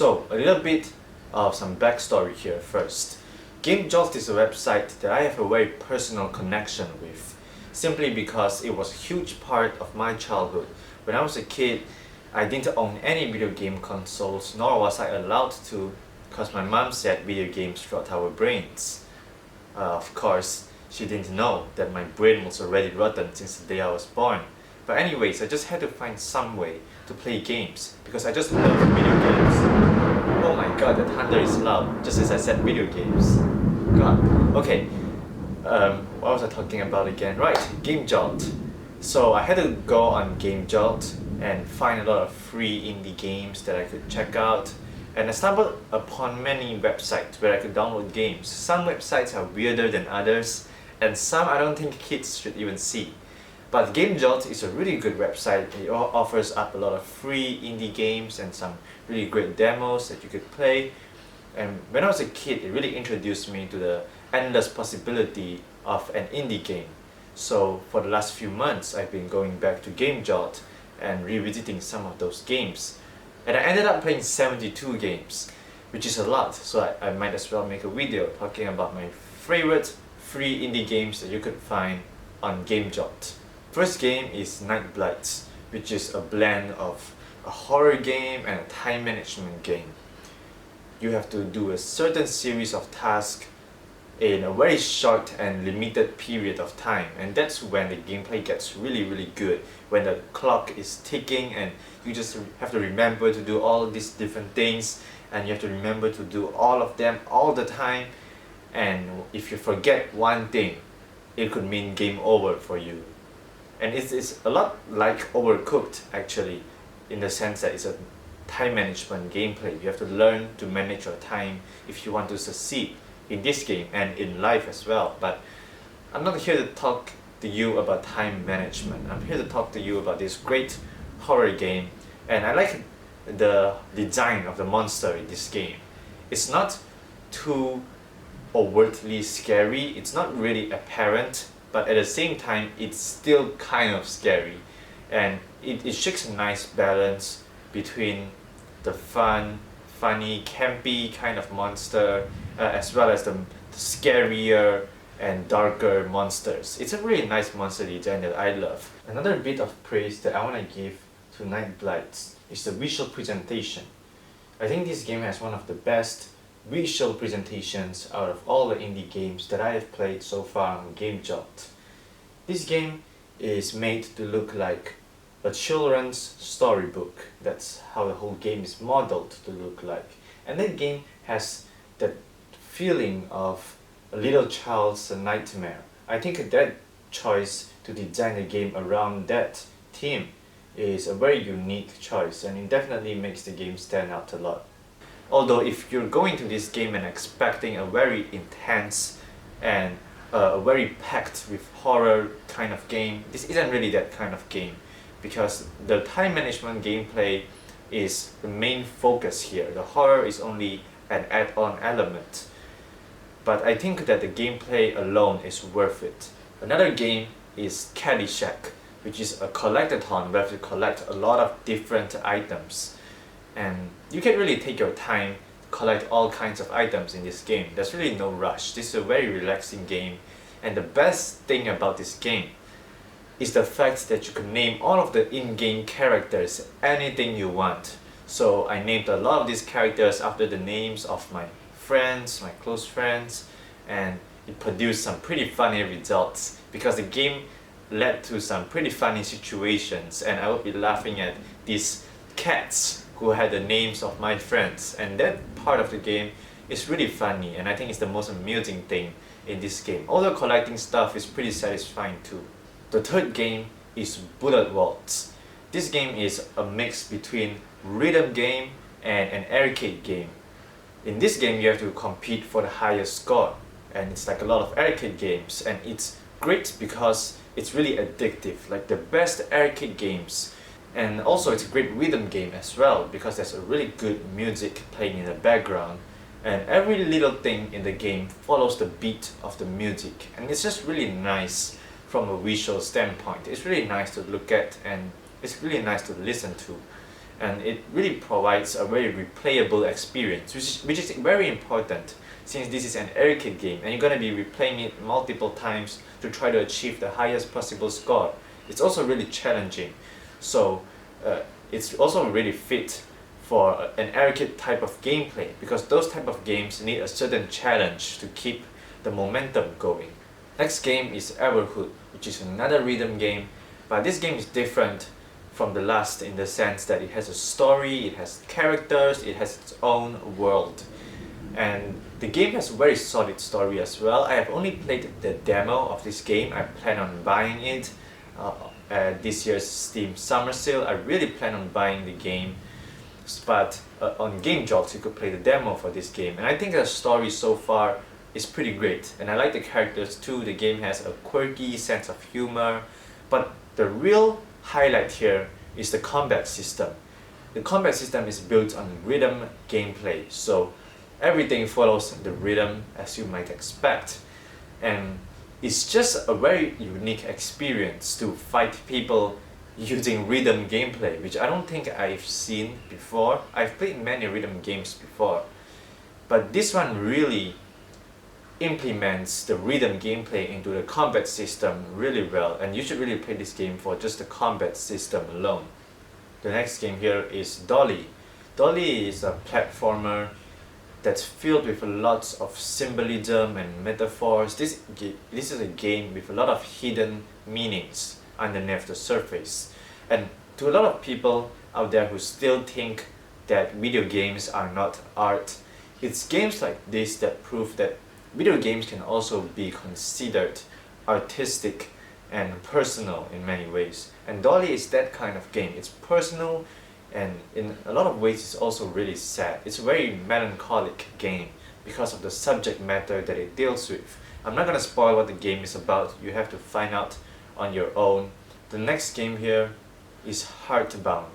So, a little bit of some backstory here first. Gamejolt is a website that I have a very personal connection with, simply because it was a huge part of my childhood. When I was a kid, I didn't own any video game consoles, nor was I allowed to, because my mom said video games rot our brains. Of course, she didn't know that my brain was already rotten since the day I was born. But anyways, I just had to find some way to play games, because I just love video games. Oh my god, that thunder is loud, just as I said video games. God. Okay, what was I talking about again? Right, Gamejolt. So I had to go on Gamejolt and find a lot of free indie games that I could check out. And I stumbled upon many websites where I could download games. Some websites are weirder than others, and some I don't think kids should even see. But Gamejolt is a really good website. It offers up a lot of free indie games and some really great demos that you could play. And when I was a kid, it really introduced me to the endless possibility of an indie game. So for the last few months, I've been going back to Gamejolt and revisiting some of those games. And I ended up playing 72 games, which is a lot, so I might as well make a video talking about my favorite free indie games that you could find on Gamejolt. First game is Blight, which is a blend of a horror game and a time management game. You have to do a certain series of tasks in a very short and limited period of time, and that's when the gameplay gets really good, when the clock is ticking and you just have to remember to do all these different things, and you have to remember to do all of them all the time, and if you forget one thing, it could mean game over for you. And it's a lot like Overcooked actually, in the sense that it's a time management gameplay. You have to learn to manage your time if you want to succeed in this game and in life as well. But I'm not here to talk to you about time management. I'm here to talk to you about this great horror game, and I like the design of the monster in this game. It's not too overtly scary, it's not really apparent, but at the same time it's still kind of scary, and it strikes a nice balance between the funny, campy kind of monster as well as the scarier and darker monsters. It's a really nice monster design that I love. Another bit of praise that I want to give to Blight is the visual presentation. I think this game has one of the best visual presentations out of all the indie games that I have played so far on Gamejolt. This game is made to look like a children's storybook. That's how the whole game is modeled to look like. And that game has that feeling of a little child's nightmare. I think that choice to design the game around that theme is a very unique choice, and it definitely makes the game stand out a lot. Although if you're going to this game and expecting a very intense and a very packed with horror kind of game, this isn't really that kind of game, because the time management gameplay is the main focus here. The horror is only an add-on element. But I think that the gameplay alone is worth it. Another game is Caddyshack, which is a collectathon where you have to collect a lot of different items. And you can really take your time to collect all kinds of items in this game. There's really no rush. This is a very relaxing game. And the best thing about this game is the fact that you can name all of the in-game characters anything you want. So I named a lot of these characters after the names of my friends, my close friends, and it produced some pretty funny results because the game led to some pretty funny situations, and I would be laughing at these cats who had the names of my friends, and that part of the game is really funny, and I think it's the most amusing thing in this game. Although collecting stuff is pretty satisfying too. The third game is Bullet Waltz. This game is a mix between rhythm game and an arcade game. In this game you have to compete for the highest score, and it's like a lot of arcade games, and it's great because it's really addictive, like the best arcade games. And also it's a great rhythm game as well, because there's a really good music playing in the background, and every little thing in the game follows the beat of the music, and it's just really nice from a visual standpoint. It's really nice to look at, and it's really nice to listen to. and it really provides a very replayable experience, which is very important since this is an arcade game and you're gonna be replaying it multiple times to try to achieve the highest possible score. It's also really challenging, so it's also really fit for an arcade type of gameplay, because those type of games need a certain challenge to keep the momentum going. Next game is Everhood, which is another rhythm game, but this game is different from the last in the sense that it has a story, it has characters, it has its own world. And the game has a very solid story as well. I have only played the demo of this game. I plan on buying it at this year's Steam Summer Sale. I really plan on buying the game, but on Gamejolt you could play the demo for this game, and I think the story so far is pretty great, and I like the characters too. The game has a quirky sense of humor, but the real highlight here is the combat system. The combat system is built on rhythm gameplay, so everything follows the rhythm as you might expect, and it's just a very unique experience to fight people using rhythm gameplay, which I don't think I've seen before. I've played many rhythm games before, but this one really implements the rhythm gameplay into the combat system really well, and you should really play this game for just the combat system alone. The next game here is Dolly. Dolly is a platformer that's filled with lots of symbolism and metaphors. This is a game with a lot of hidden meanings underneath the surface. And to a lot of people out there who still think that video games are not art, it's games like this that prove that video games can also be considered artistic and personal in many ways. And Dolly is that kind of game. It's personal, and in a lot of ways it's also really sad. It's a very melancholic game because of the subject matter that it deals with. I'm not gonna spoil what the game is about. You have to find out on your own. The next game here is Heartbound.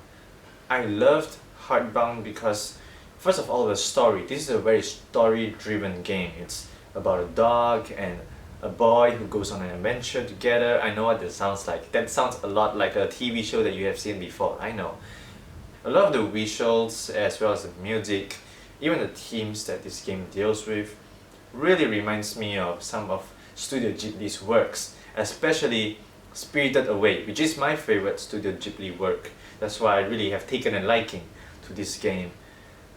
I loved Heartbound because, first of all, the story. This is a very story-driven game. It's about a dog and a boy who goes on an adventure together. I know what that sounds like. That sounds a lot like a TV show that you have seen before, I know. A lot of the visuals as well as the music, even the themes that this game deals with, really reminds me of some of Studio Ghibli's works, especially Spirited Away, which is my favorite Studio Ghibli work. That's why I really have taken a liking to this game.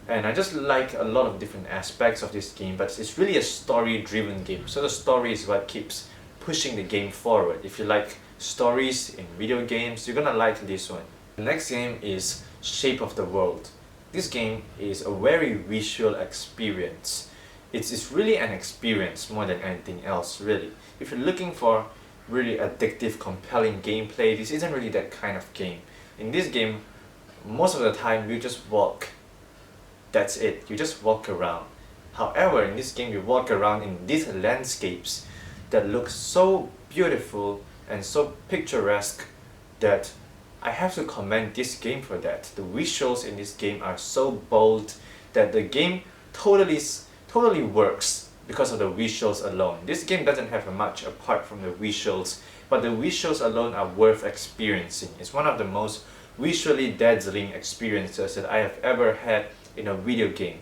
And I just like a lot of different aspects of this game, but it's really a story-driven game. So the story is what keeps pushing the game forward. If you like stories in video games, you're gonna like this one. The next game is Shape of the World. This game is a very visual experience. It's really an experience more than anything else, really. If you're looking for really addictive, compelling gameplay, this isn't really that kind of game. In this game, most of the time you just walk. That's it, you just walk around. However, in this game you walk around in these landscapes that look so beautiful and so picturesque that I have to commend this game for that. The visuals in this game are so bold that the game totally works because of the visuals alone. This game doesn't have much apart from the visuals, but the visuals alone are worth experiencing. It's one of the most visually dazzling experiences that I have ever had in a video game.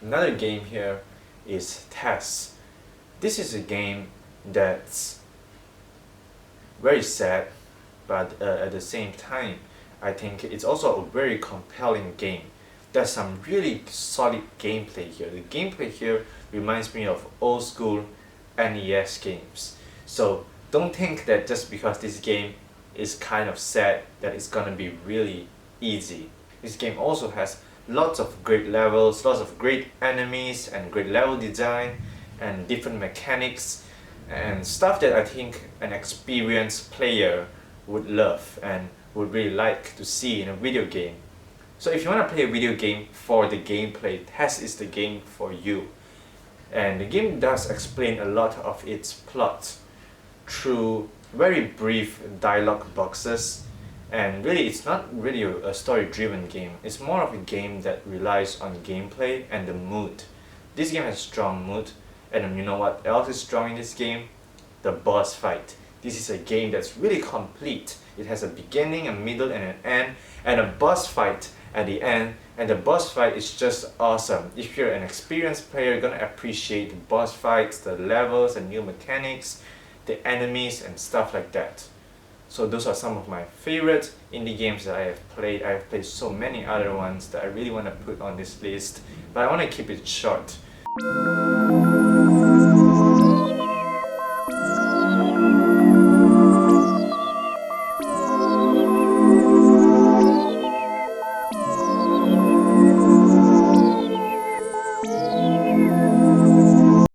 Another game here is Tess. This is a game that's very sad, but at the same time, I think it's also a very compelling game. There's some really solid gameplay here. The gameplay here reminds me of old school NES games. So don't think that just because this game is kind of sad that it's gonna be really easy. This game also has lots of great levels, lots of great enemies and great level design and different mechanics and stuff that I think an experienced player would love and would really like to see in a video game. So if you want to play a video game for the gameplay, Tess is the game for you. And the game does explain a lot of its plot through very brief dialogue boxes. And really, it's not really a story-driven game. It's more of a game that relies on gameplay and the mood. This game has strong mood, and you know what else is strong in this game? The boss fight. This is a game that's really complete. It has a beginning, a middle, and an end, and a boss fight at the end, and the boss fight is just awesome. If you're an experienced player, you're gonna appreciate the boss fights, the levels, and new mechanics, the enemies, and stuff like that. So those are some of my favorite indie games that I have played. I have played so many other ones that I really want to put on this list, but I want to keep it short.